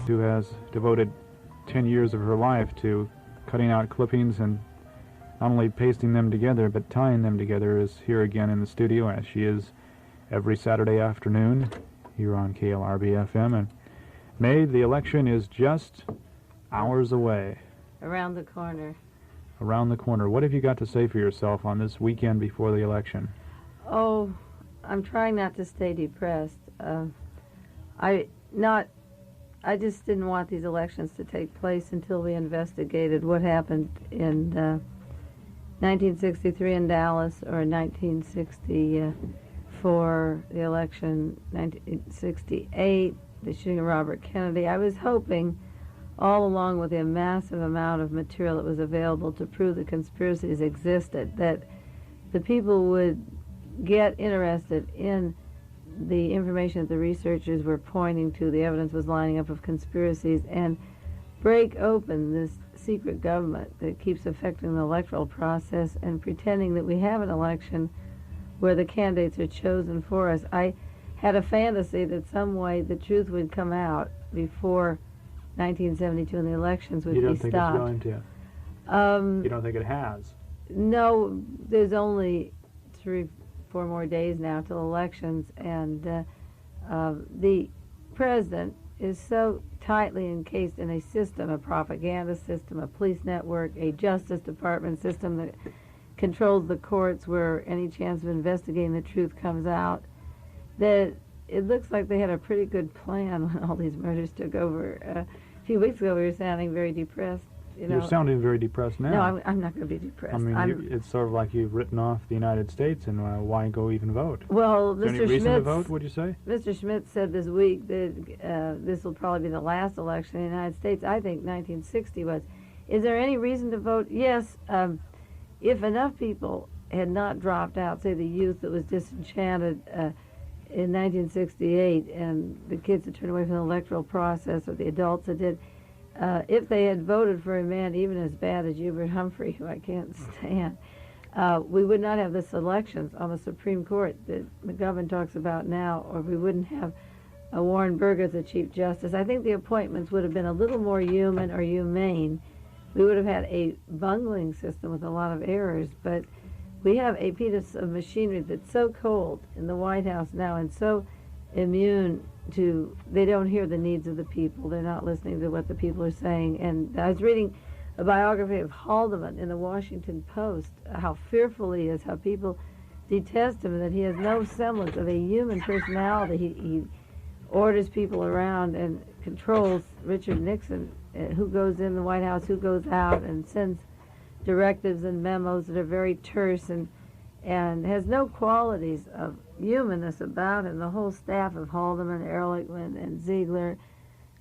who has devoted 10 years of her life to cutting out clippings and not only pasting them together but tying them together, is here again in the studio, as she is every Saturday afternoon here on KLRB-FM. And Mae, the election is just hours away. Around the corner. Around the corner. What have you got to say for yourself on this weekend before the election? Oh, I'm trying not to stay depressed. I just didn't want these elections to take place until we investigated what happened in 1963 in Dallas, or 1960 for the election, 1968, the shooting of Robert Kennedy. I was hoping, all along with the massive amount of material that was available to prove the conspiracies existed, that the people would get interested in the information that the researchers were pointing to, the evidence was lining up of conspiracies, and break open this secret government that keeps affecting the electoral process and pretending that we have an election where the candidates are chosen for us. I had a fantasy that some way the truth would come out before 1972 and the elections would be stopped. You don't think it's going to? You don't think it has? No, there's only 3-4 more days now till elections, and the president is so tightly encased in a system, a propaganda system, a police network, a Justice Department system that controls the courts where any chance of investigating the truth comes out, that it looks like they had a pretty good plan when all these murders took over. A few weeks ago we were sounding very depressed. You're sounding very depressed now. No, I'm not going to be depressed. I mean, it's sort of like you've written off the United States, and why go even vote? Well, Is there any reason to vote, would you say? Mr. Schmidt said this week that this will probably be the last election in the United States. I think 1960 was. Is there any reason to vote? Yes. If enough people had not dropped out, say the youth that was disenchanted in 1968, and the kids that turned away from the electoral process, or the adults that did, if they had voted for a man even as bad as Hubert Humphrey, who I can't stand, we would not have the elections on the Supreme Court that McGovern talks about now, or we wouldn't have Warren Burger as the Chief Justice. I think the appointments would have been a little more human or humane. We would have had a bungling system with a lot of errors, but we have a piece of machinery that's so cold in the White House now and so immune to, they don't hear the needs of the people. They're not listening to what the people are saying. And I was reading a biography of Haldeman in the Washington Post, how fearful he is, how people detest him, that he has no semblance of a human personality. He orders people around and controls Richard Nixon, who goes in the White House, who goes out, and sends directives and memos that are very terse and has no qualities of humanness about him. The whole staff of Haldeman, Ehrlichman, and Ziegler,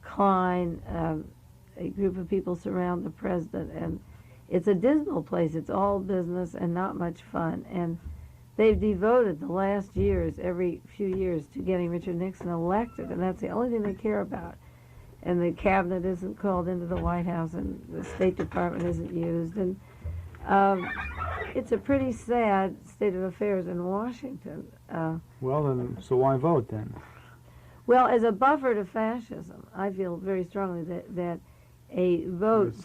Klein, a group of people surround the president, and it's a dismal place. It's all business and not much fun. And they've devoted the last years, every few years, to getting Richard Nixon elected, and that's the only thing they care about. And the cabinet isn't called into the White House, and the State Department isn't used, and it's a pretty sad state of affairs in Washington. Well, then, so why vote then? Well, as a buffer to fascism, I feel very strongly that a vote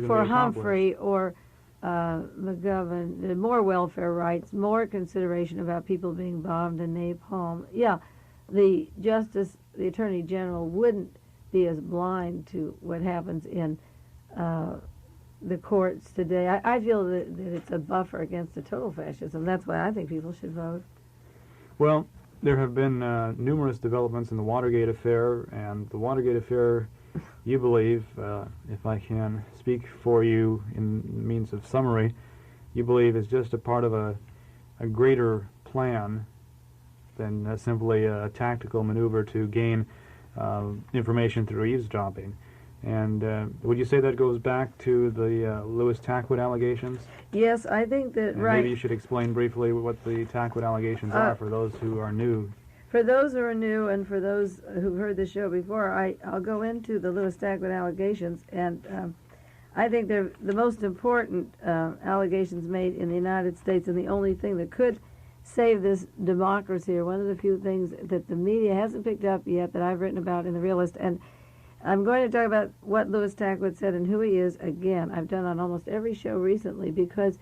for Humphrey or McGovern, more welfare rights, more consideration about people being bombed in napalm. Yeah, the Attorney General wouldn't be as blind to what happens in the courts today. I feel that it's a buffer against a total fascism. That's why I think people should vote. Well, there have been numerous developments in the Watergate affair, and the Watergate affair, you believe, if I can speak for you in means of summary, you believe is just a part of a greater plan than simply a tactical maneuver to gain information through eavesdropping. And would you say that goes back to the Lewis Tackwood allegations? Yes, I think that, and right. Maybe you should explain briefly what the Tackwood allegations are for those who are new. For those who are new and for those who've heard the show before, I'll go into the Lewis Tackwood allegations, and I think they're the most important allegations made in the United States, and the only thing that could save this democracy, or one of the few things that the media hasn't picked up yet that I've written about in The Realist. And I'm going to talk about what Louis Tackwood said and who he is again. I've done on almost every show recently because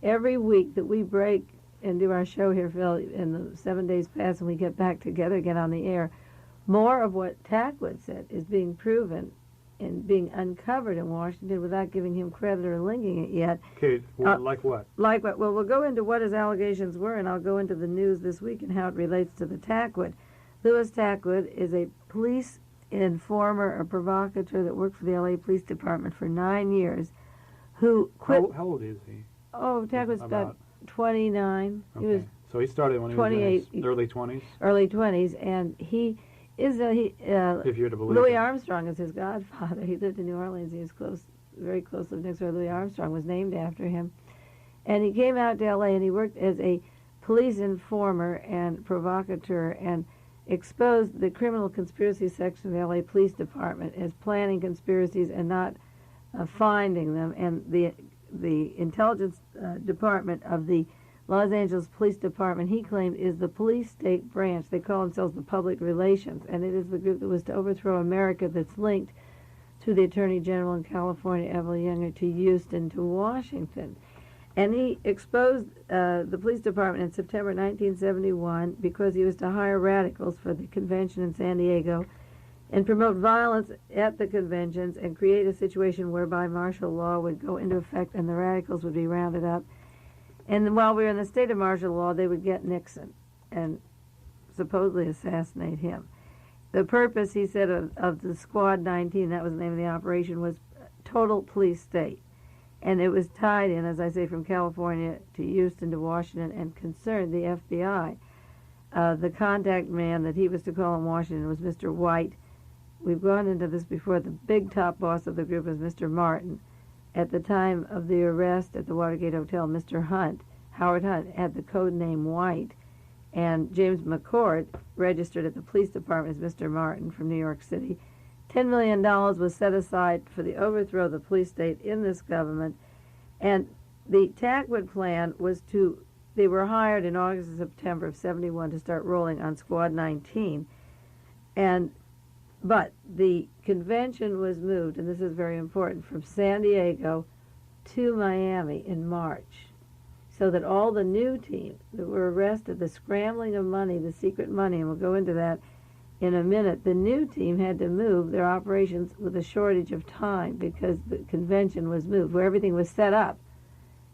every week that we break and do our show here, Phil, in the 7 days pass and we get back together again on the air, more of what Tackwood said is being proven and being uncovered in Washington without giving him credit or linking it yet. Okay, like what? Like what? Well, we'll go into what his allegations were, and I'll go into the news this week and how it relates to the Tackwood. Louis Tackwood is a police informer, a provocateur that worked for the L.A. Police Department for 9 years, who quit. How old is he? Oh, Tackwood's about 29. Okay. He was so he started when he 28, was in his early 20s? Early 20s, and he is if you're to believe Louis him. Armstrong is his godfather. He lived in New Orleans. He was very close, lived next door. Louis Armstrong was named after him. And he came out to L.A. and he worked as a police informer and provocateur and exposed the criminal conspiracy section of the L.A. Police Department as planning conspiracies and not finding them. And the intelligence department of the Los Angeles Police Department, he claimed, is the police state branch. They call themselves the Public Relations, and it is the group that was to overthrow America that's linked to the Attorney General in California, Evelyn Younger, to Houston, to Washington. And he exposed the police department in September 1971 because he was to hire radicals for the convention in San Diego and promote violence at the conventions and create a situation whereby martial law would go into effect and the radicals would be rounded up. And while we were in the state of martial law, they would get Nixon and supposedly assassinate him. The purpose, he said, of the Squad 19, that was the name of the operation, was total police state. And it was tied in, as I say, from California to Houston to Washington and concerned the FBI. The contact man that he was to call in Washington was Mr. White. We've gone into this before. The big top boss of the group was Mr. Martin. At the time of the arrest at the Watergate Hotel, Mr. Hunt, Howard Hunt, had the code name White, and James McCord, registered at the police department as Mr. Martin from New York City. $10 million was set aside for the overthrow of the police state in this government, and the Tackwood plan was they were hired in August and September of 71 to start rolling on Squad 19, but the convention was moved, and this is very important, from San Diego to Miami in March, so that all the new team that were arrested, the scrambling of money, the secret money, and we'll go into that in a minute, the new team had to move their operations with a shortage of time because the convention was moved, where everything was set up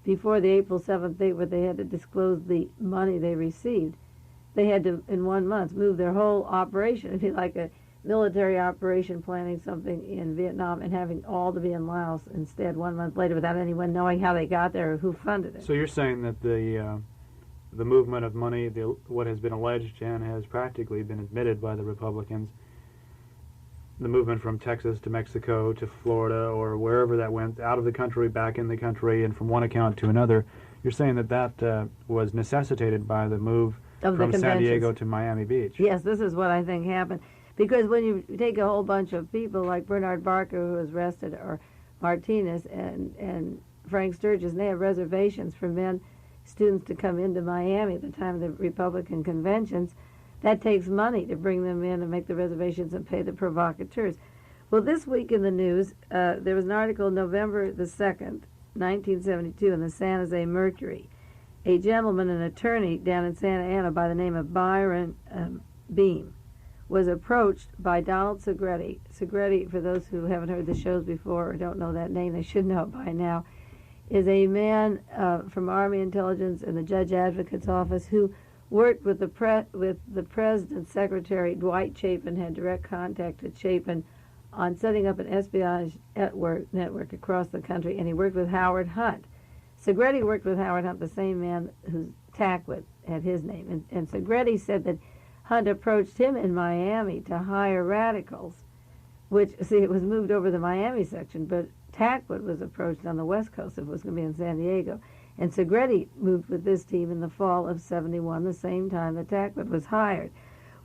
before the April 7th date where they had to disclose the money they received. They had to, in 1 month, move their whole operation. It'd be like a military operation planning something in Vietnam and having all to be in Laos instead 1 month later without anyone knowing how they got there or who funded it. So you're saying that the movement of money, what has been alleged and has practically been admitted by the Republicans, the movement from Texas to Mexico to Florida or wherever that went, out of the country, back in the country, and from one account to another, you're saying that was necessitated by the move from San Diego to Miami Beach. Yes, this is what I think happened. Because when you take a whole bunch of people like Bernard Barker, who was arrested, or Martinez and Frank Sturgis, and they have reservations for students to come into Miami at the time of the Republican conventions, that takes money to bring them in and make the reservations and pay the provocateurs. Well, this week in the news, there was an article November the 2nd, 1972, in the San Jose Mercury. A gentleman, an attorney down in Santa Ana by the name of Byron Beam, was approached by Donald Segretti. Segretti, for those who haven't heard the shows before or don't know that name, they should know it by now, is a man from Army Intelligence and the Judge Advocate's Office who worked with the President's Secretary, Dwight Chapin, had direct contact with Chapin on setting up an espionage network across the country, and he worked with Howard Hunt. Segretti worked with Howard Hunt, the same man whose Tackwood had his name, and Segretti said that Hunt approached him in Miami to hire radicals, which, see, it was moved over the Miami section, but Tackwood was approached on the West Coast if it was going to be in San Diego. And Segretti moved with this team in the fall of 71, the same time that Tackwood was hired.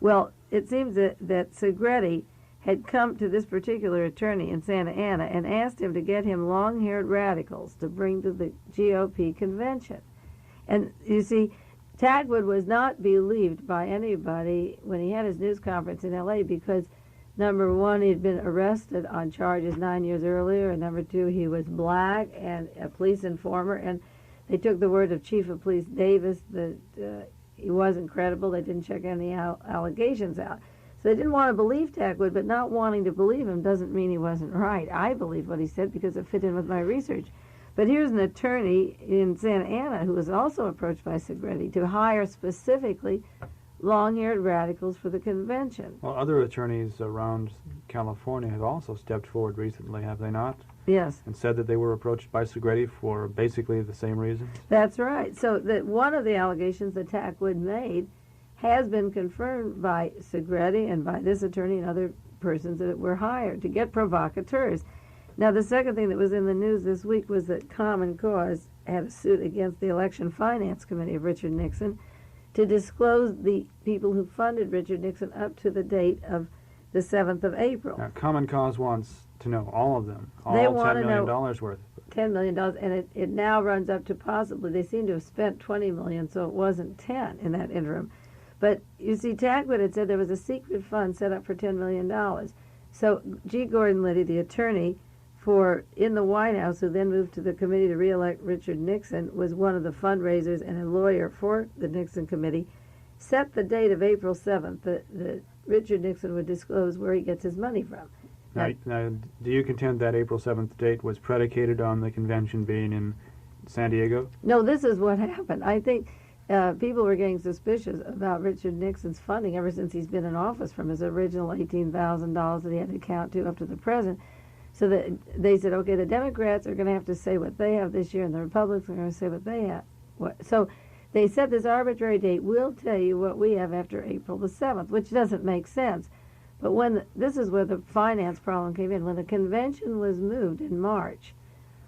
Well, it seems that Segretti had come to this particular attorney in Santa Ana and asked him to get him long-haired radicals to bring to the GOP convention. And you see, Tackwood was not believed by anybody when he had his news conference in L.A. because Number one, he'd been arrested on charges 9 years earlier, and number two, he was black and a police informer, and they took the word of Chief of Police Davis that he wasn't credible. They didn't check any allegations out. So they didn't want to believe Tackwood, but not wanting to believe him doesn't mean he wasn't right. I believe what he said because it fit in with my research. But here's an attorney in Santa Ana who was also approached by Segretti to hire specifically long-haired radicals for the convention. Well, other attorneys around California have also stepped forward recently, have they not? Yes. And said that they were approached by Segretti for basically the same reasons? That's right. So that one of the allegations that Tackwood made has been confirmed by Segretti and by this attorney and other persons that were hired to get provocateurs. Now, the second thing that was in the news this week was that Common Cause had a suit against the Election Finance Committee of Richard Nixon to disclose the people who funded Richard Nixon up to the date of the 7th of April. Now, Common Cause wants to know all of them, all They $10 want to million know worth. $10 million, and it now runs up to possibly, they seem to have spent $20 million, so it wasn't 10 in that interim. But you see, Tackwood had said there was a secret fund set up for $10 million. So G. Gordon Liddy, the attorney in the White House, who then moved to the committee to re-elect Richard Nixon, was one of the fundraisers and a lawyer for the Nixon committee, set the date of April 7th that Richard Nixon would disclose where he gets his money from. Now, do you contend that April 7th date was predicated on the convention being in San Diego? No, this is what happened. I think people were getting suspicious about Richard Nixon's funding ever since he's been in office, from his original $18,000 that he had to count to up to the present. So that they said, okay, the Democrats are going to have to say what they have this year, and the Republicans are going to say what they have. So they set this arbitrary date. We'll tell you what we have after April the 7th, which doesn't make sense. But this is where the finance problem came in. When the convention was moved in March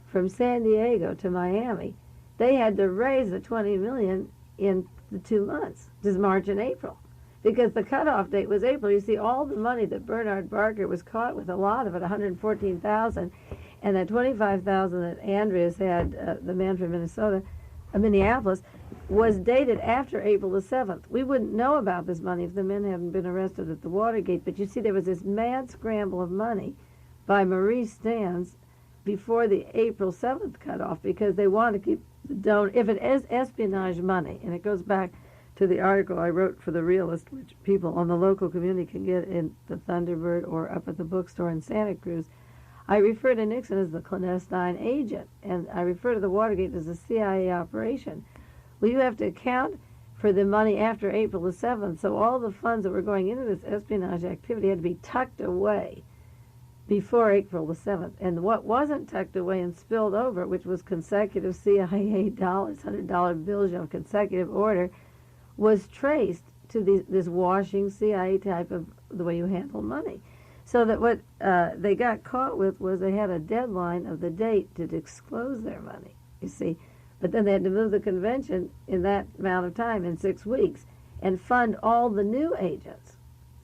from San Diego to Miami, they had to raise the $20 million in the 2 months, just March and April, because the cutoff date was April. You see, all the money that Bernard Barker was caught with, a lot of it, $114,000, and that $25,000 that Andreas had, the man from Minneapolis, was dated after April the 7th. We wouldn't know about this money if the men hadn't been arrested at the Watergate. But you see, there was this mad scramble of money by Maurice Stans before the April 7th cutoff, because they wanted to keep the donor. If it is espionage money, and it goes back to the article I wrote for The Realist, which people on the local community can get in the Thunderbird or up at the bookstore in Santa Cruz, I refer to Nixon as the clandestine agent, and I refer to the Watergate as a CIA operation. Well, you have to account for the money after April the 7th, so all the funds that were going into this espionage activity had to be tucked away before April the 7th. And what wasn't tucked away and spilled over, which was consecutive CIA dollars, $100 bills of consecutive order, was traced to this washing CIA type of the way you handle money. So that what they got caught with was they had a deadline of the date to disclose their money, you see. But then they had to move the convention in that amount of time, in 6 weeks, and fund all the new agents.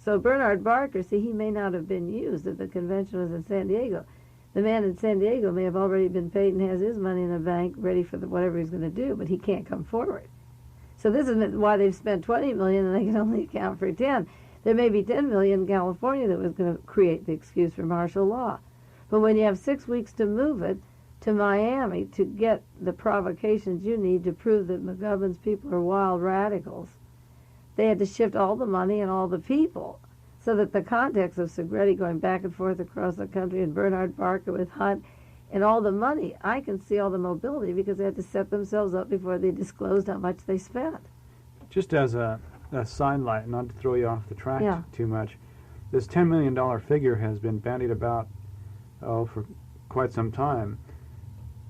So Bernard Barker, see, he may not have been used if the convention was in San Diego. The man in San Diego may have already been paid and has his money in the bank ready for whatever he's going to do, but he can't come forward. So this is why they've spent $20 million and they can only account for 10. There may be $10 million in California that was going to create the excuse for martial law. But when you have 6 weeks to move it to Miami to get the provocations you need to prove that McGovern's people are wild radicals, they had to shift all the money and all the people, so that the context of Segretti going back and forth across the country and Bernard Barker with Hunt and all the money, I can see all the mobility because they had to set themselves up before they disclosed how much they spent. Just as a sidelight, not to throw you off the track too much, this $10 million figure has been bandied about for quite some time.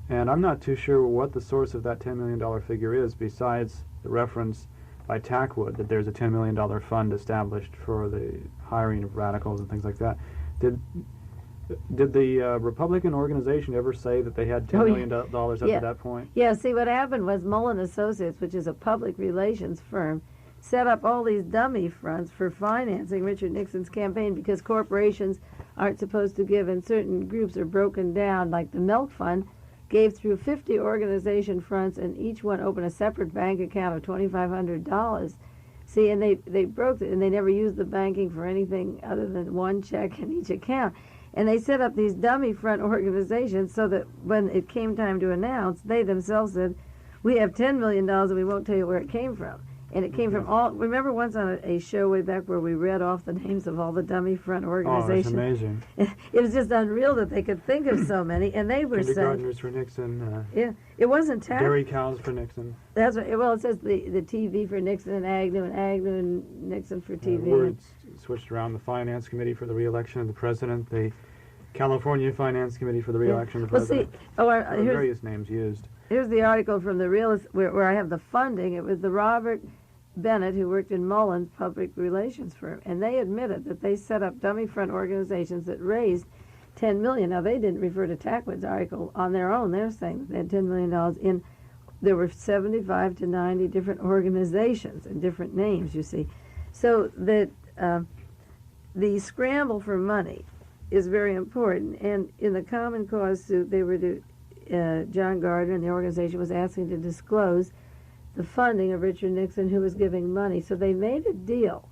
And I'm not too sure what the source of that $10 million figure is, besides the reference by Tackwood that there's a $10 million fund established for the hiring of radicals and things like that. Did the Republican organization ever say that they had $10 million up to that point? Yeah, see, what happened was Mullen Associates, which is a public relations firm, set up all these dummy fronts for financing Richard Nixon's campaign, because corporations aren't supposed to give, and certain groups are broken down, like the Milk Fund gave through 50 organization fronts, and each one opened a separate bank account of $2,500. See, and they broke it, and they never used the banking for anything other than one check in each account. And they set up these dummy front organizations so that when it came time to announce, they themselves said, we have $10 million and we won't tell you where it came from. And it came from all, remember once on a show way back where we read off the names of all the dummy front organizations? Oh, it's amazing. It was just unreal that they could think of so many, and they were saying... Kindergartners for Nixon. Yeah, it wasn't dairy cows for Nixon. That's right. Well, it says the TV for Nixon and Agnew and Nixon for TV. Words switched around. The Finance Committee for the re-election of the president. The California Finance Committee for the re-election of the president. See, various names used. Here's the article from the Realist where I have the funding. It was the Robert Bennett, who worked in Mullen's public relations firm, and they admitted that they set up dummy front organizations that raised $10 million. Now, they didn't refer to Tackwood's article on their own. They're saying that they had $10 million in. There were 75 to 90 different organizations and different names, you see. So that the scramble for money is very important. And in the Common Cause suit, they were John Gardner and the organization was asking to disclose the funding of Richard Nixon, who was giving money. So they made a deal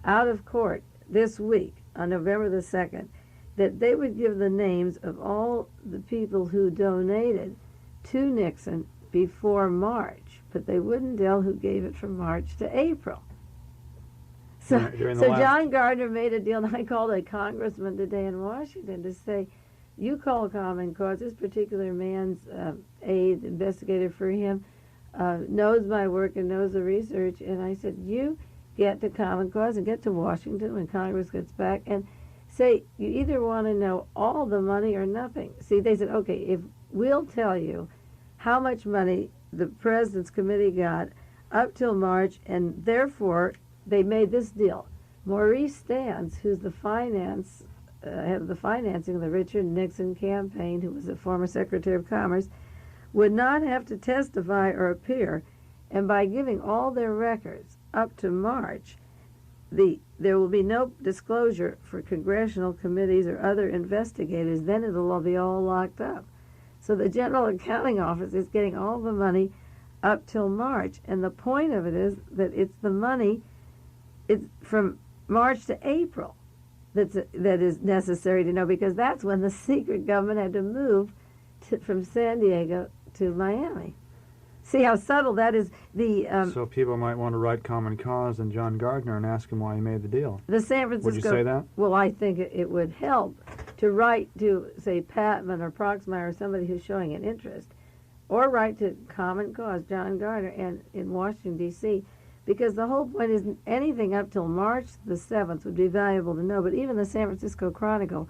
out of court this week on November the 2nd that they would give the names of all the people who donated to Nixon before March, but they wouldn't tell who gave it from March to April. So John Gardner made a deal, and I called a congressman today in Washington to say, you call Common Cause, this particular man's aide, investigator for him, knows my work and knows the research, and I said, you get to Common Cause and get to Washington when Congress gets back and say, you either want to know all the money or nothing. See, they said, okay, if we'll tell you how much money the President's committee got up till March, and therefore they made this deal. Maurice Stans, who's the head of the financing of the Richard Nixon campaign, who was a former Secretary of Commerce, would not have to testify or appear, and by giving all their records up to March, there will be no disclosure for congressional committees or other investigators. Then it'll all be all locked up. So the General Accounting Office is getting all the money up till March, and the point of it is that it's the money, it's from March to April that is necessary to know, because that's when the secret government had to move from San Diego to Miami. See how subtle that is. So people might want to write Common Cause and John Gardner and ask him why he made the deal. The San Francisco. Would you say that? Well, I think it would help to write to, say, Patman or Proxmire or somebody who's showing an interest, or write to Common Cause, John Gardner, and in Washington, D.C., because the whole point is anything up till March the 7th would be valuable to know. But even the San Francisco Chronicle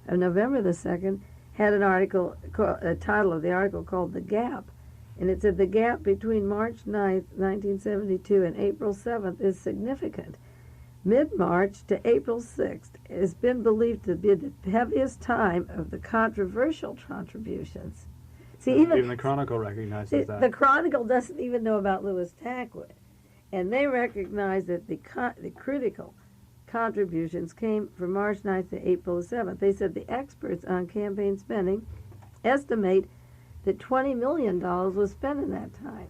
of November the 2nd had an article, a title of the article called The Gap. And it said the gap between March 9th, 1972 and April 7th is significant. Mid-March to April 6th has been believed to be the heaviest time of the controversial contributions. See, even the Chronicle recognizes that. The Chronicle doesn't even know about Lewis Tackwood. And they recognize that the critical contributions came from March 9th to April 7th. They said the experts on campaign spending estimate that $20 million was spent in that time.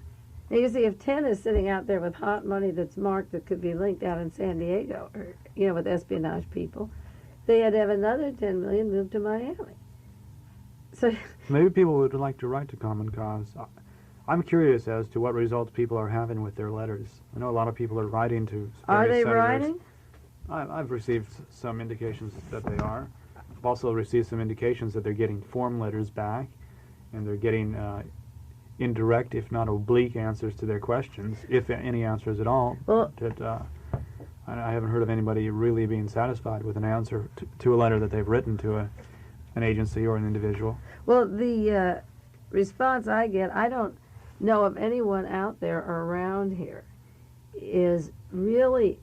Now, you see, if 10 is sitting out there with hot money that's marked that could be linked out in San Diego, or, with espionage people, they had to have another $10 million moved to Miami. So maybe people would like to write to Common Cause. I'm curious as to what results people are having with their letters. I know a lot of people are writing to Are they senators. writing? I've received some indications that they are. I've also received some indications that they're getting form letters back, and they're getting indirect, if not oblique, answers to their questions, if any answers at all. Well, I haven't heard of anybody really being satisfied with an answer to a letter that they've written to an agency or an individual. Well, the response I get, I don't know of anyone out there or around here is really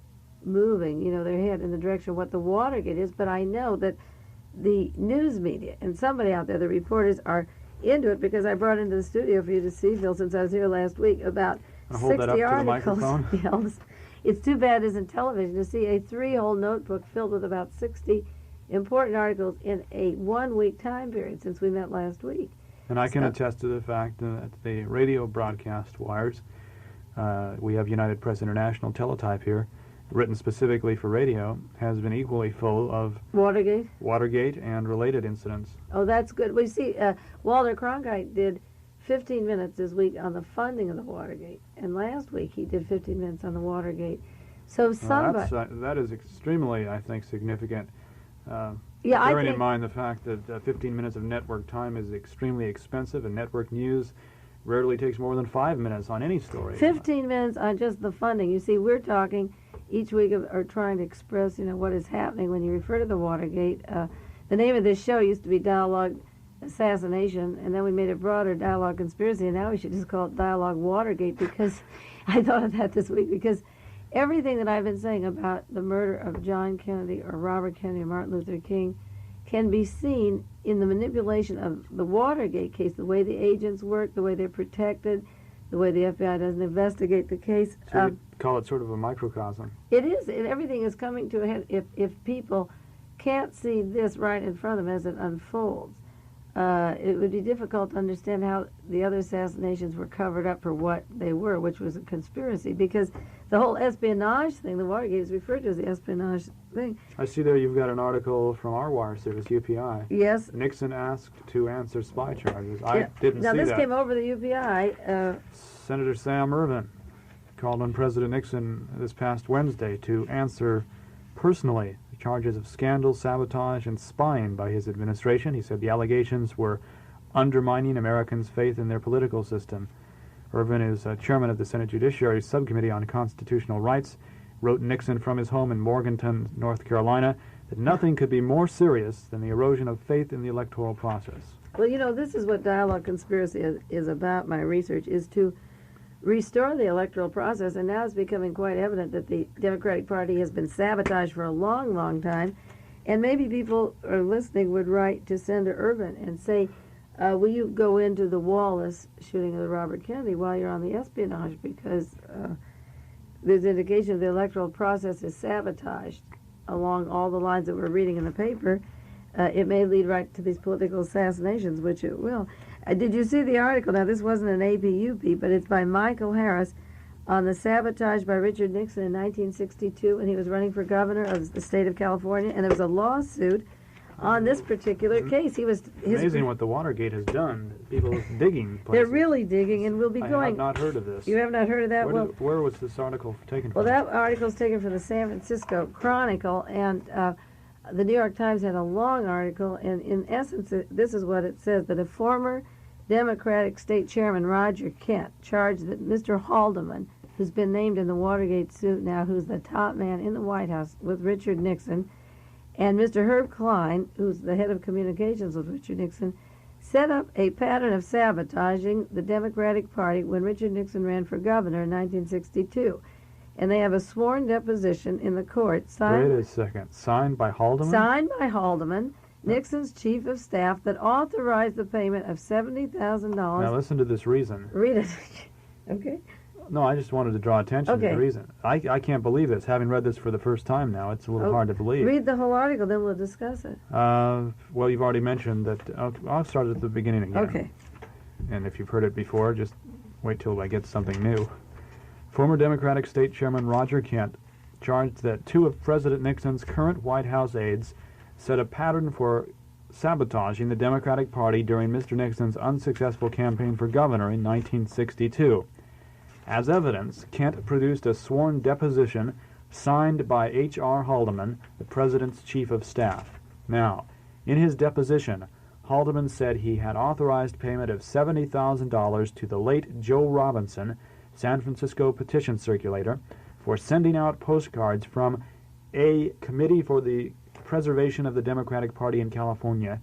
moving, their head in the direction of what the Watergate is, but I know that the news media and somebody out there, the reporters, are into it, because I brought into the studio for you to see, Phil, since I was here last week, about 60 hold that up articles. To the microphone. It's too bad it isn't television to see a 3-hole notebook filled with about 60 important articles in a 1-week time period since we met last week. And I can attest to the fact that the radio broadcast wires We have United Press International teletype here, written specifically for radio, has been equally full of Watergate and related incidents. Oh, that's good. We see Walter Cronkite did 15 minutes this week on the funding of the Watergate, and last week he did 15 minutes on the Watergate. So somebody... that is extremely, I think, significant. Yeah, bearing in mind the fact that 15 minutes of network time is extremely expensive, and network news rarely takes more than 5 minutes on any story. 15 minutes on just the funding. You see, we're talking each week or trying to express, what is happening when you refer to the Watergate. The name of this show used to be Dialogue Assassination, and then we made it broader, Dialogue Conspiracy, and now we should just call it Dialogue Watergate, because I thought of that this week, because everything that I've been saying about the murder of John Kennedy or Robert Kennedy or Martin Luther King can be seen in the manipulation of the Watergate case, the way the agents work, the way they're protected, the way the FBI doesn't investigate the case. So you call it sort of a microcosm. It is, and everything is coming to a head if people can't see this right in front of them as it unfolds. It would be difficult to understand how the other assassinations were covered up for what they were, which was a conspiracy, because the whole espionage thing, the Watergate is referred to as the espionage thing. I see there you've got an article from our wire service, UPI. Yes. Nixon asked to answer spy charges. I didn't see that. Now, this came over the UPI. Senator Sam Ervin called on President Nixon this past Wednesday to answer personally the charges of scandal, sabotage, and spying by his administration. He said the allegations were undermining Americans' faith in their political system. Ervin is chairman of the Senate Judiciary Subcommittee on Constitutional Rights, wrote Nixon from his home in Morganton, North Carolina, that nothing could be more serious than the erosion of faith in the electoral process. Well, this is what Dialogue Conspiracy is about. My research is to restore the electoral process, and now it's becoming quite evident that the Democratic Party has been sabotaged for a long, long time, and maybe people are listening would write to Senator Ervin and say, will you go into the Wallace shooting of the Robert Kennedy while you're on the espionage, because there's indication the electoral process is sabotaged along all the lines that we're reading in the paper. It may lead right to these political assassinations, which it will. Did you see the article? Now, this wasn't an APUP, but it's by Michael Harris on the sabotage by Richard Nixon in 1962 when he was running for governor of the state of California, and there was a lawsuit on this particular case. Amazing what the Watergate has done. People digging places. They're really digging, and we'll be going. I have not heard of this. You have not heard of that? Where was this article taken from? Well, that article is taken from the San Francisco Chronicle, and the New York Times had a long article, and in essence, this is what it says, that a former Democratic State Chairman, Roger Kent, charged that Mr. Haldeman, who's been named in the Watergate suit now, who's the top man in the White House with Richard Nixon, and Mr. Herb Klein, who's the head of communications with Richard Nixon, set up a pattern of sabotaging the Democratic Party when Richard Nixon ran for governor in 1962. And they have a sworn deposition in the court signed... Wait a second. Signed by Haldeman? Signed by Haldeman, Nixon's chief of staff, that authorized the payment of $70,000. Now listen to this reason. Read it. Okay. No, I just wanted to draw attention to the reason. I can't believe this. Having read this for the first time now, it's a little hard to believe. Read the whole article, then we'll discuss it. Well, you've already mentioned that... I'll start at the beginning again. Okay. And if you've heard it before, just wait till I get to something new. Former Democratic State Chairman Roger Kent charged that two of President Nixon's current White House aides set a pattern for sabotaging the Democratic Party during Mr. Nixon's unsuccessful campaign for governor in 1962. As evidence, Kent produced a sworn deposition signed by H.R. Haldeman, the president's chief of staff. Now, in his deposition, Haldeman said he had authorized payment of $70,000 to the late Joe Robinson, San Francisco petition circulator, for sending out postcards from a Committee for the Preservation of the Democratic Party in California,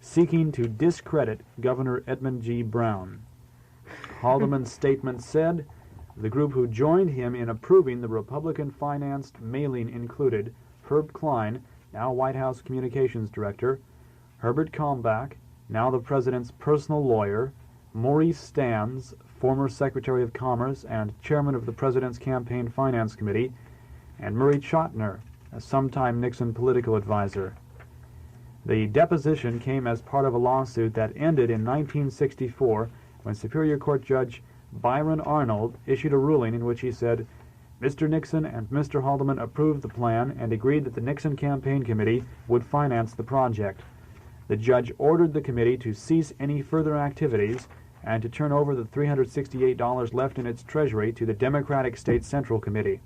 seeking to discredit Governor Edmund G. Brown. Haldeman's statement said, the group who joined him in approving the Republican-financed mailing included Herb Klein, now White House Communications Director, Herbert Kalmbach, now the President's personal lawyer, Maurice Stans, former Secretary of Commerce and Chairman of the President's Campaign Finance Committee, and Murray Chotiner, a sometime Nixon political advisor. The deposition came as part of a lawsuit that ended in 1964 when Superior Court Judge Byron Arnold, issued a ruling in which he said, Mr. Nixon and Mr. Haldeman approved the plan and agreed that the Nixon Campaign Committee would finance the project. The judge ordered the committee to cease any further activities and to turn over the $368 left in its treasury to the Democratic State Central Committee.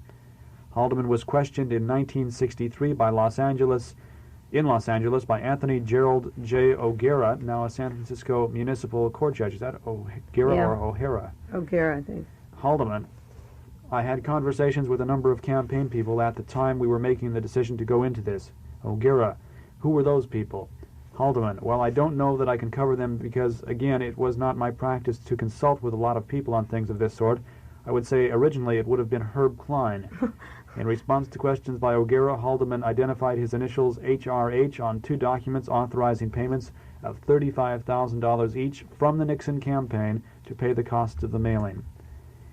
Haldeman was questioned in 1963 by Los Angeles by Anthony Gerald J. O'Gara, now a San Francisco Municipal Court judge. Is that O'Gara or O'Hara? O'Gara, I think. Haldeman, I had conversations with a number of campaign people at the time we were making the decision to go into this. O'Gara, who were those people? Haldeman, well, I don't know that I can cover them because, again, it was not my practice to consult with a lot of people on things of this sort. I would say originally it would have been Herb Klein. In response to questions by O'Gara, Haldeman identified his initials HRH on 2 documents authorizing payments of $35,000 each from the Nixon campaign to pay the costs of the mailing.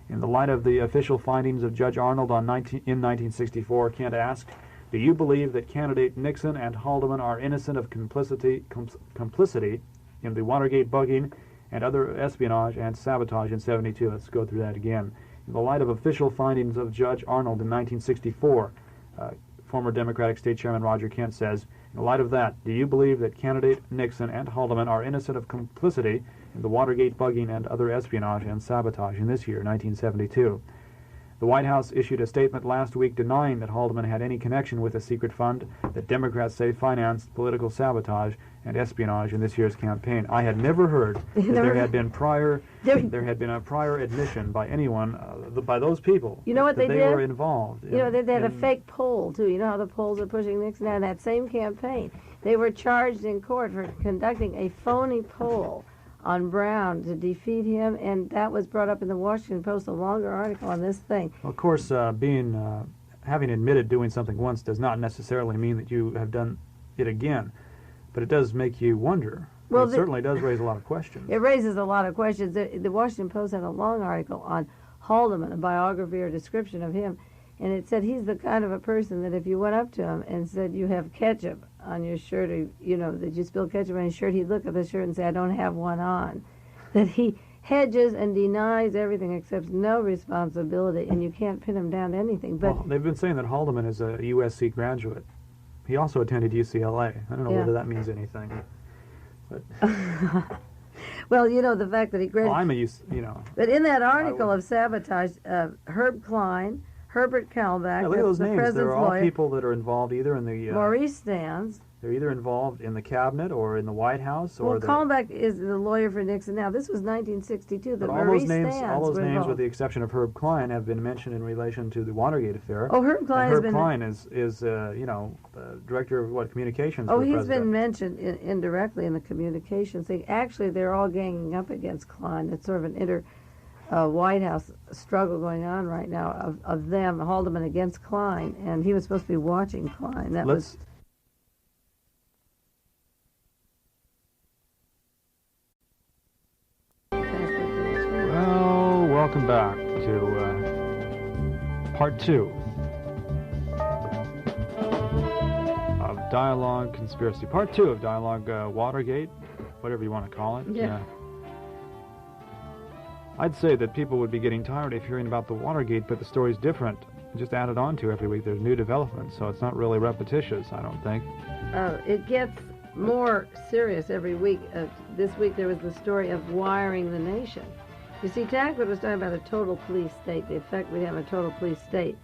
In the light of the official findings of Judge Arnold in 1964, Kent asked, do you believe that candidate Nixon and Haldeman are innocent of complicity in the Watergate bugging and other espionage and sabotage in 72? Let's go through that again. In the light of official findings of Judge Arnold in 1964, former Democratic State Chairman Roger Kent says, in the light of that, do you believe that candidate Nixon and Haldeman are innocent of complicity in the Watergate bugging and other espionage and sabotage in this year, 1972? The White House issued a statement last week denying that Haldeman had any connection with a secret fund that Democrats say financed political sabotage and espionage in this year's campaign. I had never heard that there had been a prior admission by anyone, by those people, you know what they did? were involved. You know, they had a fake poll, too. You know how the polls are pushing Nixon out in that same campaign. They were charged in court for conducting a phony poll on Brown to defeat him, and that was brought up in the Washington Post, a longer article on this thing. Well, of course, having admitted doing something once does not necessarily mean that you have done it again, but it does make you wonder. Well, it certainly does raise a lot of questions. It raises a lot of questions. The Washington Post had a long article on Haldeman, a biography or description of him, and it said he's the kind of a person that if you went up to him and said you have ketchup on your shirt, or you know that you spill ketchup on your shirt, he'd look at the shirt and say, I don't have one on. That he hedges and denies everything, accepts no responsibility, and you can't pin him down to anything. But well, they've been saying that Haldeman is a USC graduate. He also attended UCLA. I don't know whether that means anything. But well, you know, the fact that he graduated. Well, I'm a, you know. But in that article of sabotage, Herb Klein, Herbert Kalmbach, yeah, look at those the names. president's They're all lawyer, people that are involved either in the Maurice Stans. They're either involved in the cabinet or in the White House or well, Kalmbach is the lawyer for Nixon. Now, this was 1962. That Maurice Stans all those names, involved. with the exception of Herb Klein, have been mentioned in relation to the Watergate affair. Oh, Herb Klein has been. Herb Klein is you know, director of communications. Oh, for the he's president. been mentioned indirectly in the communications thing. Actually, they're all ganging up against Klein. It's sort of an White House struggle going on right now of them, Haldeman against Klein, and he was supposed to be watching Klein. That was. Well, welcome back to part 2 of Dialogue Conspiracy. Part 2 of Dialogue Watergate, whatever you want to call it. Yeah. I'd say that people would be getting tired of hearing about the Watergate, but the story's different. Just added on to every week. There's new developments, so it's not really repetitious, I don't think. It gets more serious every week. This week there was the story of wiring the nation. You see, Tackwood was talking about a total police state, the effect we'd have a total police state.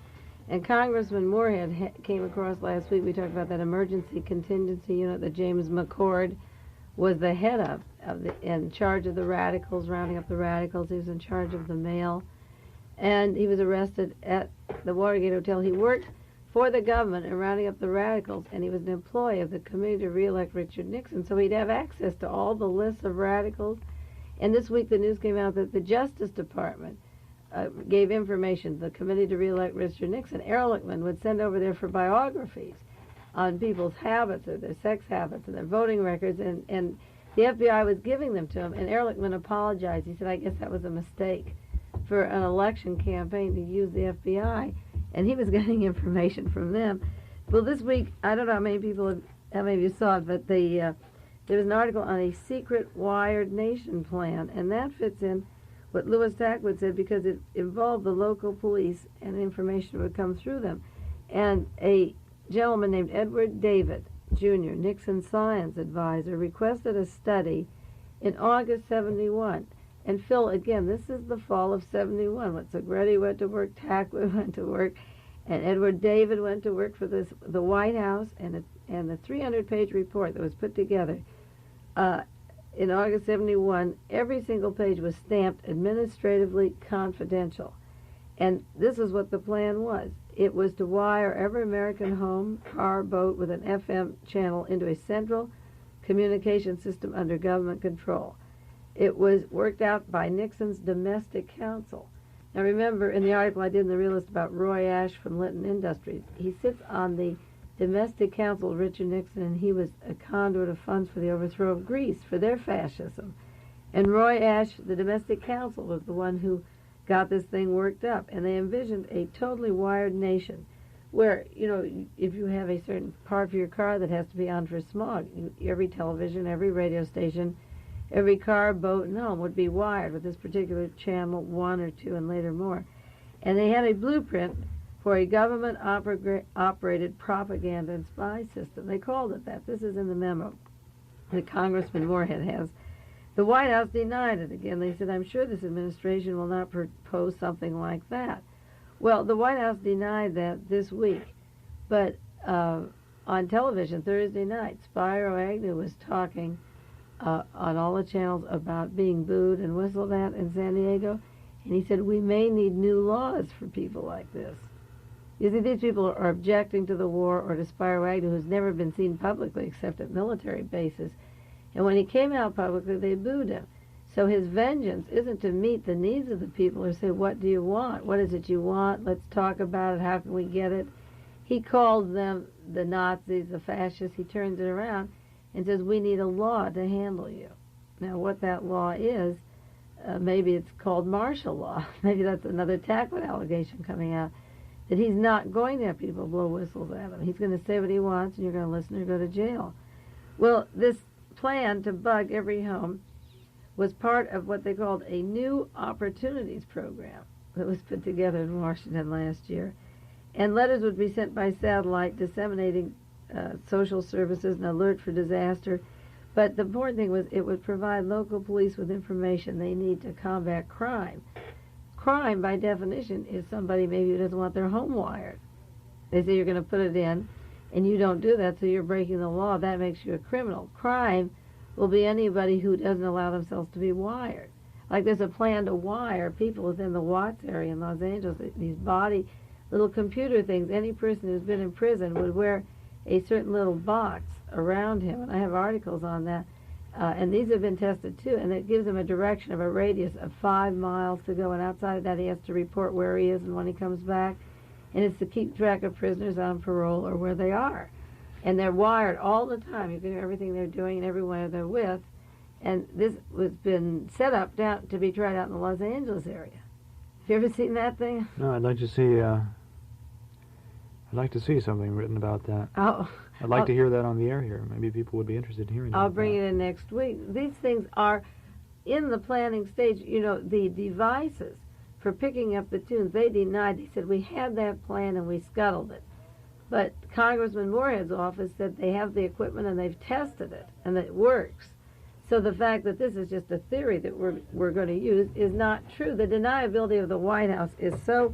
And Congressman Moorhead came across last week. We talked about that emergency contingency unit that James McCord was the head of in charge of the radicals, rounding up the radicals. He was in charge of the mail. And he was arrested at the Watergate Hotel. He worked for the government in rounding up the radicals, and he was an employee of the committee to re-elect Richard Nixon, so he'd have access to all the lists of radicals. And this week the news came out that the Justice Department gave information to the committee to re-elect Richard Nixon. Ehrlichman would send over there for biographies on people's habits or their sex habits and their voting records, and the FBI was giving them to him, and Ehrlichman apologized. He said, I guess that was a mistake for an election campaign to use the FBI, and he was getting information from them. Well, this week, I don't know how many of you saw it, but there was an article on a secret wired nation plan, and that fits in what Louis Tackwood said, because it involved the local police and information would come through them. And a gentleman named Edward David, Jr., Nixon's science advisor, requested a study in August 71. And Phil, again, this is the fall of 71. When Segretti went to work, Tackwood went to work, and Edward David went to work for the White House, and the 300-page report that was put together in August 71, every single page was stamped administratively confidential. And this is what the plan was. It was to wire every American home, car, boat with an FM channel into a central communication system under government control. It was worked out by Nixon's domestic counsel. Now remember, in the article I did in The Realist about Roy Ash from Linton Industries, he sits on the domestic counsel of Richard Nixon, and he was a conduit of funds for the overthrow of Greece, for their fascism. And Roy Ash, the domestic counsel, was the one who got this thing worked up. And they envisioned a totally wired nation where, you know, if you have a certain part of your car that has to be on for smog, every television, every radio station, every car, boat, and home would be wired with this particular channel, 1 or 2, and later more. And they had a blueprint for a government-operated propaganda and spy system. They called it that. This is in the memo that Congressman Moorhead has. The White House denied it again. They said, I'm sure this administration will not propose something like that. Well, the White House denied that this week. But on television Thursday night, Spiro Agnew was talking on all the channels about being booed and whistled at in San Diego. And he said, we may need new laws for people like this. You see, these people are objecting to the war or to Spiro Agnew, who's never been seen publicly except at military bases. And when he came out publicly, they booed him. So his vengeance isn't to meet the needs of the people or say, what do you want? What is it you want? Let's talk about it. How can we get it? He called them the Nazis, the fascists. He turns it around and says, we need a law to handle you. Now, what that law is, maybe it's called martial law. Maybe that's another Tackwood allegation coming out, that he's not going to have people blow whistles at him. He's going to say what he wants, and you're going to listen or go to jail. Well, this plan to bug every home was part of what they called a New Opportunities program that was put together in Washington last year. And letters would be sent by satellite disseminating social services and alert for disaster. But the important thing was it would provide local police with information they need to combat crime. Crime, by definition, is somebody maybe who doesn't want their home wired. They say you're going to put it in, and you don't do that, so you're breaking the law. That makes you a criminal. Crime will be anybody who doesn't allow themselves to be wired. Like there's a plan to wire people within the Watts area in Los Angeles, these body little computer things. Any person who's been in prison would wear a certain little box around him, and I have articles on that. And these have been tested too, and it gives him a direction of a radius of 5 miles to go, and outside of that he has to report where he is and when he comes back. And it's to keep track of prisoners on parole or where they are. And they're wired all the time. You can hear everything they're doing and everywhere they're with. And this has been set up down to be tried out in the Los Angeles area. Have you ever seen that thing? No, I'd like to see something written about that. Oh, I'd like to hear that on the air here. Maybe people would be interested in hearing I'll about bring that. it in next week. These things are in the planning stage. You know, the devices for picking up the tunes, they denied. They said, we had that plan and we scuttled it. But Congressman Moorhead's office said they have the equipment and they've tested it and that it works. So the fact that this is just a theory that we're going to use is not true. The deniability of the White House is so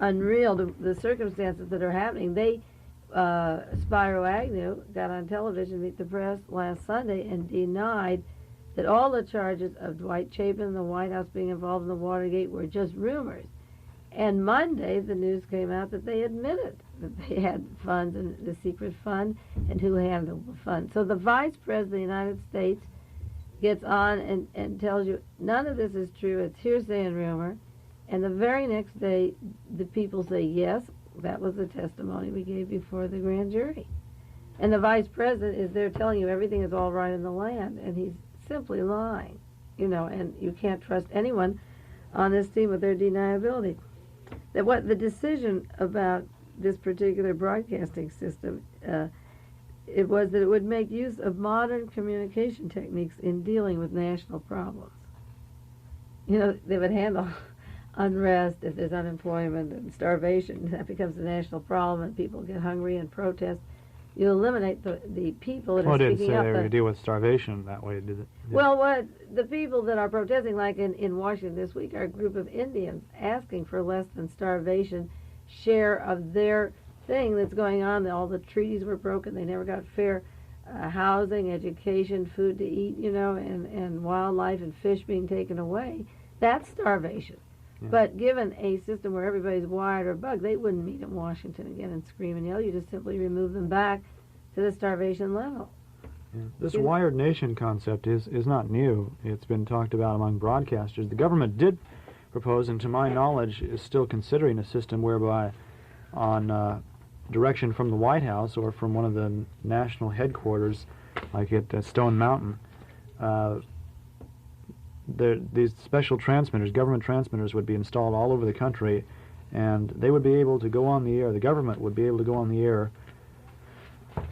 unreal, the circumstances that are happening. Spiro Agnew got on television, Meet the Press, last Sunday and denied that all the charges of Dwight Chapin and the White House being involved in the Watergate were just rumors. And Monday, the news came out that they admitted that they had funds and the secret fund and who handled the fund. So the Vice President of the United States gets on and tells you none of this is true, it's hearsay and rumor. And the very next day, the people say, yes, that was the testimony we gave before the grand jury. And the Vice President is there telling you everything is all right in the land, and he's simply lying, you know, and you can't trust anyone on this team with their deniability. That what the decision about this particular broadcasting system, it was that it would make use of modern communication techniques in dealing with national problems. they would handle unrest if there's unemployment and starvation. That becomes a national problem and people get hungry and protest. You eliminate the people that are speaking up. Well, it didn't say they deal with starvation that way, did it? Well, what the people that are protesting, like in Washington this week, are a group of Indians asking for less than starvation share of their thing that's going on. All the treaties were broken. They never got fair housing, education, food to eat, and wildlife and fish being taken away. That's starvation. Yeah. But given a system where everybody's wired or bugged, they wouldn't meet in Washington again and scream and yell. You just simply remove them back to the starvation level. Yeah. This wired nation concept is not new. It's been talked about among broadcasters. The government did propose, and to my knowledge is still considering, a system whereby on direction from the White House or from one of the national headquarters, like at Stone Mountain, these special transmitters, government transmitters, would be installed all over the country, and they would be able to go on the air. The government would be able to go on the air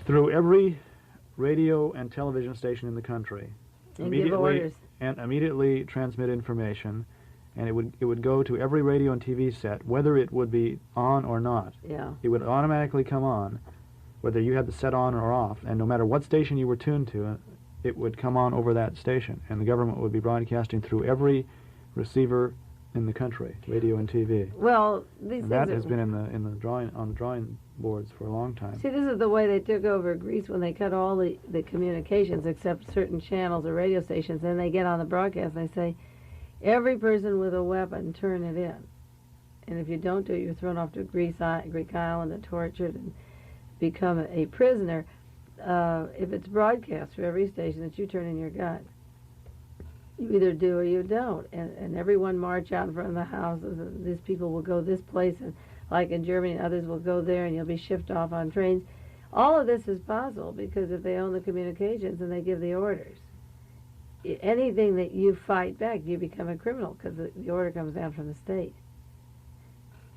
through every radio and television station in the country, And give orders. and immediately transmit information, and it would go to every radio and TV set, whether it would be on or not. Yeah. It would automatically come on, whether you had the set on or off, and no matter what station you were tuned to, it would come on over that station, and the government would be broadcasting through every receiver in the country, radio and TV. Well, And that has been on the drawing boards for a long time. See, this is the way they took over Greece when they cut all the communications except certain channels or radio stations. Then they get on the broadcast and they say, every person with a weapon, turn it in. And if you don't do it, you're thrown off to Greek island and tortured and become a prisoner. If it's broadcast for every station that you turn in your gun, you either do or you don't. And everyone march out in front of the houses, and these people will go this place, and like in Germany, and others will go there, and you'll be shipped off on trains. All of this is possible because if they own the communications and they give the orders, anything that you fight back, you become a criminal because the order comes down from the state.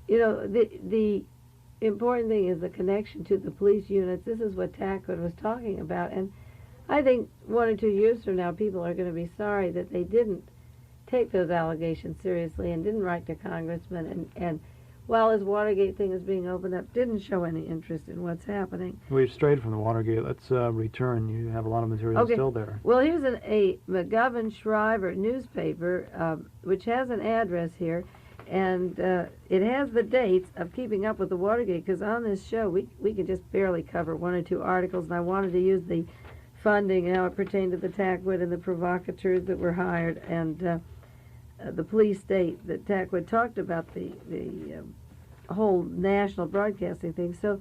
The important thing is the connection to the police units. This is what Tackwood was talking about, and I think 1 or 2 years from now people are going to be sorry that they didn't take those allegations seriously and didn't write to congressmen and while this Watergate thing is being opened up, didn't show any interest in what's happening. We've strayed from the Watergate. Let's return. You have a lot of material still there. Well, here's a McGovern-Shriver newspaper, which has an address here, and it has the dates of keeping up with the Watergate, because on this show we could just barely cover 1 or 2 articles, and I wanted to use the funding and how it pertained to the Tackwood and the provocateurs that were hired, and the police state that Tackwood talked about the whole national broadcasting thing. So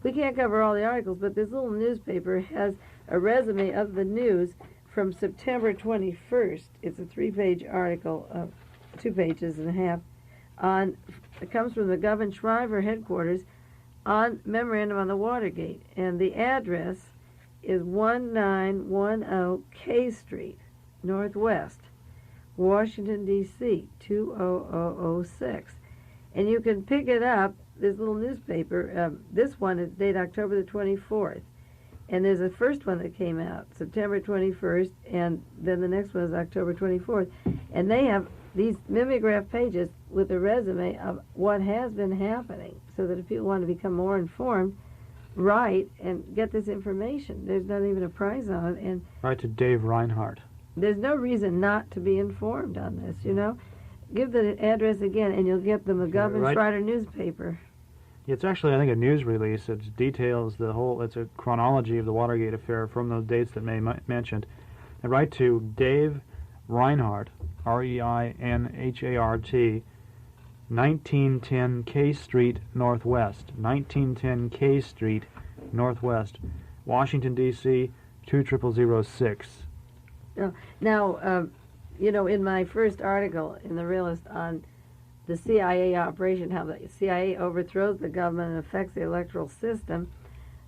we can't cover all the articles, but this little newspaper has a resume of the news from September 21st. It's a 3-page article, 2 pages and a half. It comes from the McGovern-Shriver headquarters on memorandum on the Watergate, and the address is 1910 K Street, Northwest, Washington, D.C., 20006. And you can pick it up, this little newspaper. This one is dated October the 24th. And there's a first one that came out, September 21st, and then the next one is October 24th. And they have these mimeograph pages with a resume of what has been happening, so that if people want to become more informed, write and get this information. There's not even a prize on it. And write to Dave Reinhardt. There's no reason not to be informed on this, Give the address again, and you'll get the McGovern-Shriver newspaper. It's actually, I think, a news release. It details it's a chronology of the Watergate affair from those dates that Mae mentioned. And write to Dave Reinhardt, Reinhart, 1910 K Street, Northwest. 1910 K Street, Northwest, Washington, D.C., 20006. Now, in my first article in the Realist on the CIA operation, how the CIA overthrows the government and affects the electoral system,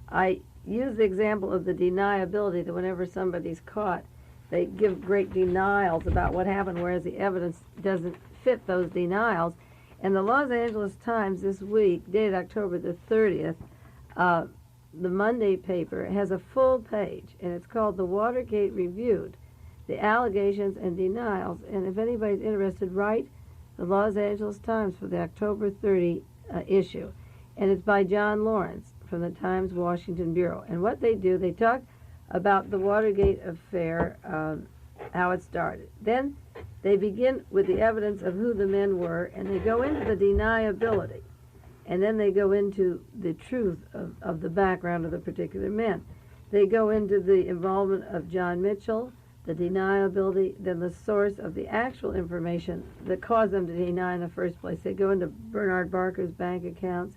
I use the example of the deniability, that whenever somebody's caught, they give great denials about what happened, whereas the evidence doesn't fit those denials. And the Los Angeles Times this week, dated October the 30th, the Monday paper, has a full page, and it's called The Watergate Reviewed. the allegations and denials. And if anybody's interested, write the Los Angeles Times for the October 30 issue. And it's by John Lawrence from the Times Washington Bureau. And what they do, they talk about the Watergate affair, how it started. Then they begin with the evidence of who the men were, and they go into the deniability. And then they go into the truth of the background of the particular men. They go into the involvement of John Mitchell, the deniability, then the source of the actual information that caused them to deny in the first place. They go into Bernard Barker's bank accounts,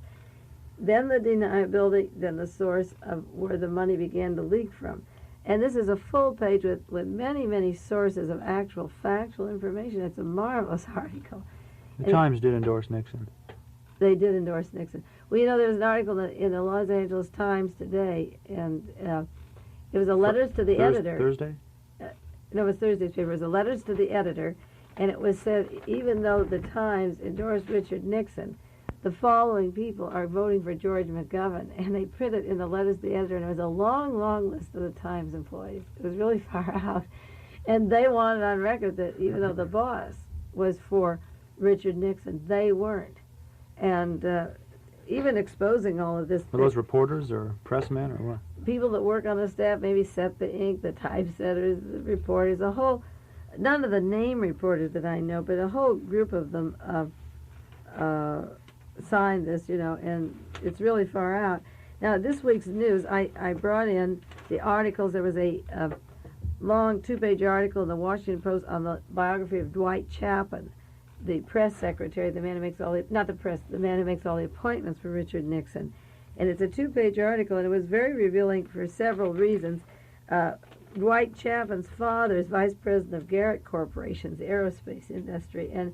then the deniability, then the source of where the money began to leak from. And this is a full page with many, many sources of actual factual information. It's a marvelous article. The Times did endorse Nixon. They did endorse Nixon. Well, you know, there's an article in the Los Angeles Times today, and it was a letters to the editor. Thursday? No, it was Thursday's paper. It was a letters to the editor, and it was said, even though the Times endorsed Richard Nixon, the following people are voting for George McGovern. And they put it in the letters to the editor, and it was a long, long list of the Times employees. It was really far out. And they wanted on record that even though the boss was for Richard Nixon, they weren't. And even exposing all of this. Were those reporters or pressmen or what? People that work on the staff, maybe set the ink, the typesetters, the reporters, a whole, none of the name reporters that I know, but a whole group of them signed this, you know, and it's really far out. Now, this week's news, I brought in the articles. There was a long two-page article in the Washington Post on the biography of Dwight Chapin, the press secretary, the man who makes all the, not the press, the man who makes all the appointments for Richard Nixon. And it's a two-page article, and it was very revealing for several reasons. Dwight Chapin's father is vice president of Garrett Corporation, the aerospace industry. And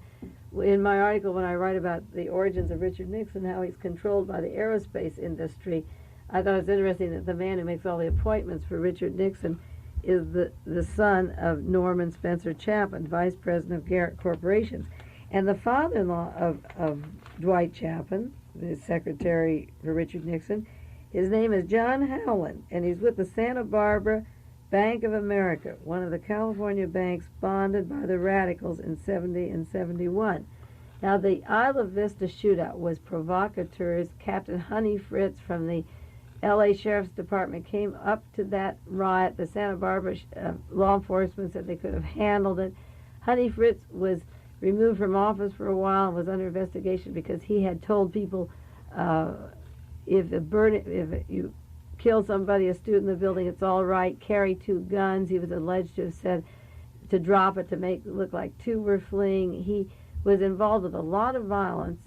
in my article, when I write about the origins of Richard Nixon, how he's controlled by the aerospace industry, I thought it was interesting that the man who makes all the appointments for Richard Nixon is the son of Norman Spencer Chapin, vice president of Garrett Corporation. And the father-in-law of Dwight Chapin, the secretary for Richard Nixon, his name is John Howland, and he's with the Santa Barbara Bank of America, one of the California banks bonded by the radicals in 70 and 71. Now, the Isla Vista shootout was provocateurs. Captain Honey Fritz from the L.A. Sheriff's Department came up to that riot. The Santa Barbara law enforcement said they could have handled it. Honey Fritz was removed from office for a while and was under investigation because he had told people if you kill somebody, a student in the building, it's all right, carry 2 guns. He was alleged to have said to drop it to make it look like 2 were fleeing. He was involved with a lot of violence,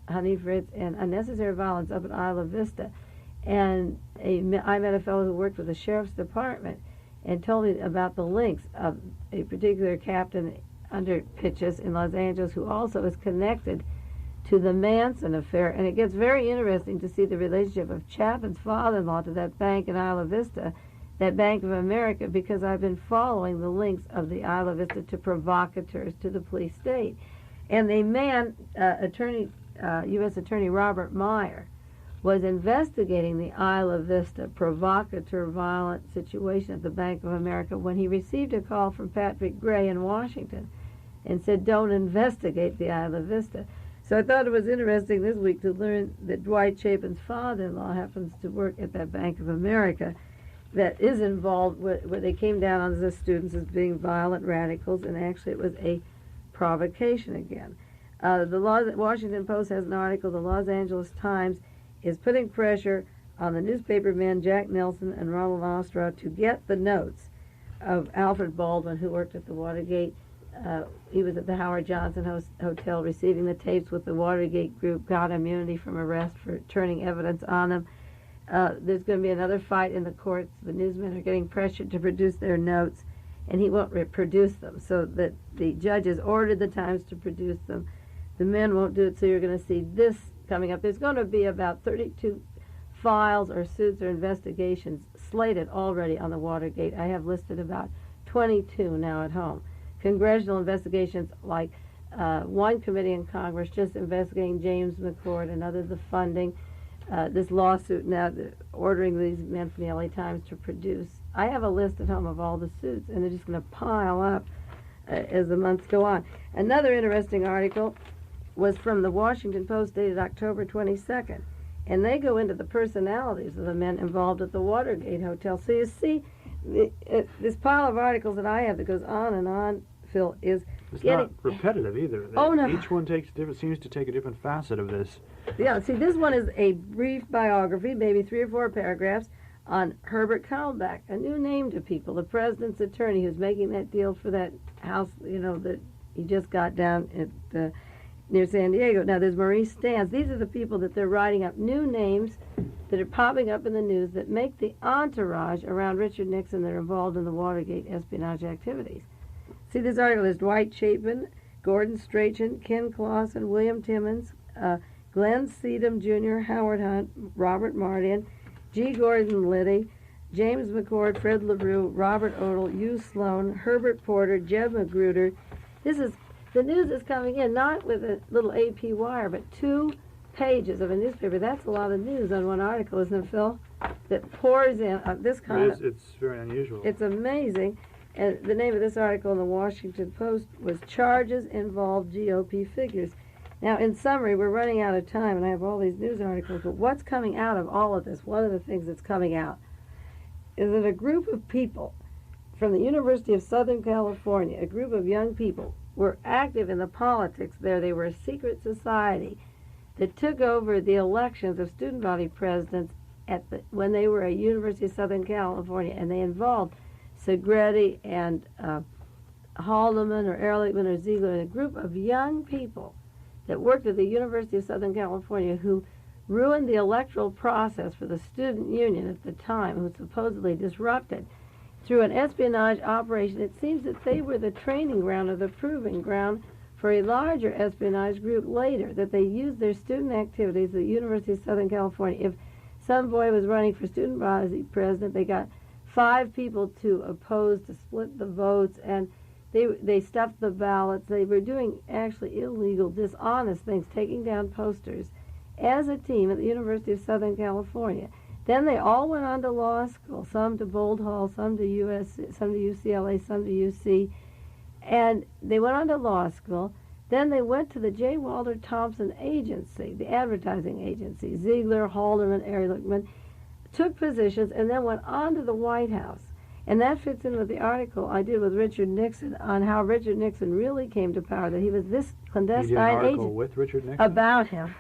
Honey Fritz, and unnecessary violence up at Isla Vista. And I met a fellow who worked with the Sheriff's Department and told me about the links of a particular captain under Pitches in Los Angeles who also is connected to the Manson affair. And it gets very interesting to see the relationship of Chapin's father-in-law to that bank in Isla Vista, that Bank of America, because I've been following the links of the Isla Vista to provocateurs to the police state. And the man, U.S. Attorney Robert Meyer, was investigating the Isla Vista provocateur violent situation at the Bank of America when he received a call from Patrick Gray in Washington and said, don't investigate the Isla Vista. So I thought it was interesting this week to learn that Dwight Chapin's father-in-law happens to work at that Bank of America that is involved where they came down on the students as being violent radicals, and actually it was a provocation again. The Washington Post has an article, the Los Angeles Times is putting pressure on the newspaper men Jack Nelson and Ronald Ostrow to get the notes of Alfred Baldwin, who worked at the Watergate. He was at the Howard Johnson Hotel receiving the tapes with the Watergate group, got immunity from arrest for turning evidence on them. There's going to be another fight in the courts. The newsmen are getting pressured to produce their notes, and he won't produce them, so that the judges ordered the Times to produce them. The men won't do it, so you're going to see this coming up. There's going to be about 32 files or suits or investigations slated already on the Watergate. I have listed about 22 now at home. Congressional investigations, like one committee in Congress just investigating James McCord, another the funding. this lawsuit now ordering these men from the LA Times to produce. I have a list at home of all the suits, and they're just going to pile up as the months go on. Another interesting article was from the Washington Post dated October 22nd, and they go into the personalities of the men involved at the Watergate Hotel. So you see, this pile of articles that I have that goes on, Phil, is it's not repetitive either. Oh, no. Each one seems to take a different facet of this. Yeah, see, this one is a brief biography, maybe 3 or 4 paragraphs, on Herbert Kalmbach, a new name to people, the president's attorney who's making that deal for that house, that he just got down at near San Diego. Now, there's Maurice Stans. These are the people that they're writing up, new names that are popping up in the news that make the entourage around Richard Nixon that are involved in the Watergate espionage activities. See, this article is Dwight Chapin, Gordon Strachan, Ken Clausen, William Timmons, Glenn Seedham Jr., Howard Hunt, Robert Martin, G. Gordon Liddy, James McCord, Fred LaRue, Robert Odell, Hugh Sloan, Herbert Porter, Jeb Magruder. The news is coming in not with a little AP wire, but 2 pages of a newspaper. That's a lot of news on one article, isn't it, Phil? That pours in this kind of... It's very unusual. It's amazing. And the name of this article in the Washington Post was Charges Involve GOP Figures. Now, in summary, we're running out of time, and I have all these news articles, but what's coming out of all of this, one of the things that's coming out, is that a group of people from the University of Southern California, a group of young people, were active in the politics there. They were a secret society that took over the elections of student body presidents when they were at University of Southern California, and they involved Segretti and Haldeman or Ehrlichman or Ziegler, and a group of young people that worked at the University of Southern California who ruined the electoral process for the student union at the time, who supposedly disrupted through an espionage operation. It seems that they were the training ground or the proving ground for a larger espionage group later, that they used their student activities at the University of Southern California. If some boy was running for student body president, they got 5 people to oppose, to split the votes, and they stuffed the ballots. They were doing actually illegal, dishonest things, taking down posters as a team at the University of Southern California. Then they all went on to law school, some to Bold Hall, some to some to UCLA, some to UC, and they went on to law school. Then they went to the J. Walter Thompson Agency, the advertising agency. Ziegler, Haldeman, Ehrlichman took positions and then went on to the White House. And that fits in with the article I did with Richard Nixon on how Richard Nixon really came to power, that he was this clandestine You did an article agent with Richard Nixon? about him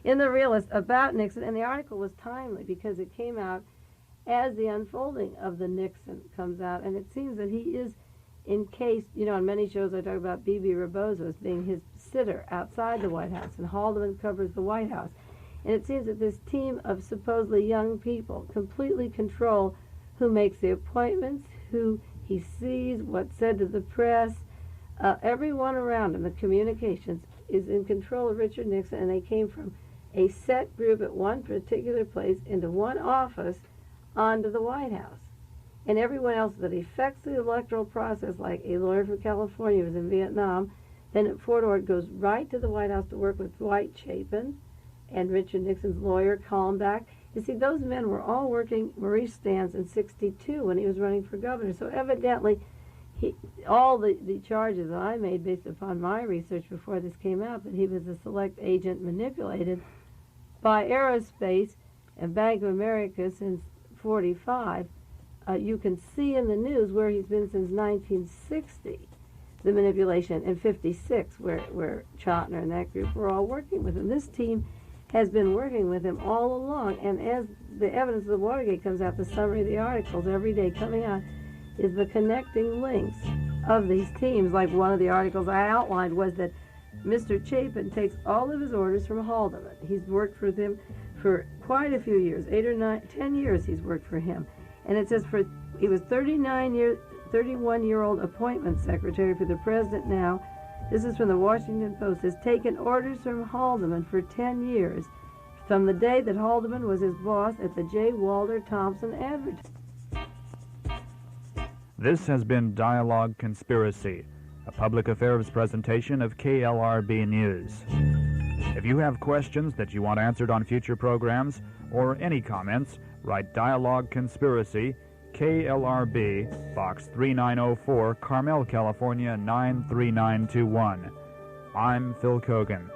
in the Realist about Nixon. And the article was timely because it came out as the unfolding of the Nixon comes out. And it seems that he is encased, on many shows I talk about B.B. Rebozo as being his sitter outside the White House, and Haldeman covers the White House. And it seems that this team of supposedly young people completely control who makes the appointments, who he sees, what's said to the press. Everyone around him, the communications, is in control of Richard Nixon, and they came from a set group at one particular place into one office onto the White House. And everyone else that affects the electoral process, like a lawyer from California who was in Vietnam, then at Fort Ord goes right to the White House to work with Dwight Chapin and Richard Nixon's lawyer, Kalmbach. You see, those men were all working Maurice Stans in '62 when he was running for governor. So evidently, all the charges that I made based upon my research before this came out, that he was a select agent manipulated by Aerospace and Bank of America since '45. You can see in the news where he's been since 1960, the manipulation, in '56, where Chotiner and that group were all working with him. This team has been working with him all along, and as the evidence of the Watergate comes out, the summary of the articles every day coming out is the connecting links of these teams. Like one of the articles I outlined was that Mr. Chapin takes all of his orders from Haldeman. He's worked for him for quite a few years, 8 or 9, 10 years he's worked for him. And it says he was 31-year-old appointment secretary for the president now. This is from the Washington Post. Has taken orders from Haldeman for 10 years, from the day that Haldeman was his boss at the J. Walter Thompson Advertising. This has been Dialogue Conspiracy, a public affairs presentation of KLRB News. If you have questions that you want answered on future programs, or any comments, write Dialogue Conspiracy, KLRB, Box 3904, Carmel, California 93921. I'm Phil Kogan.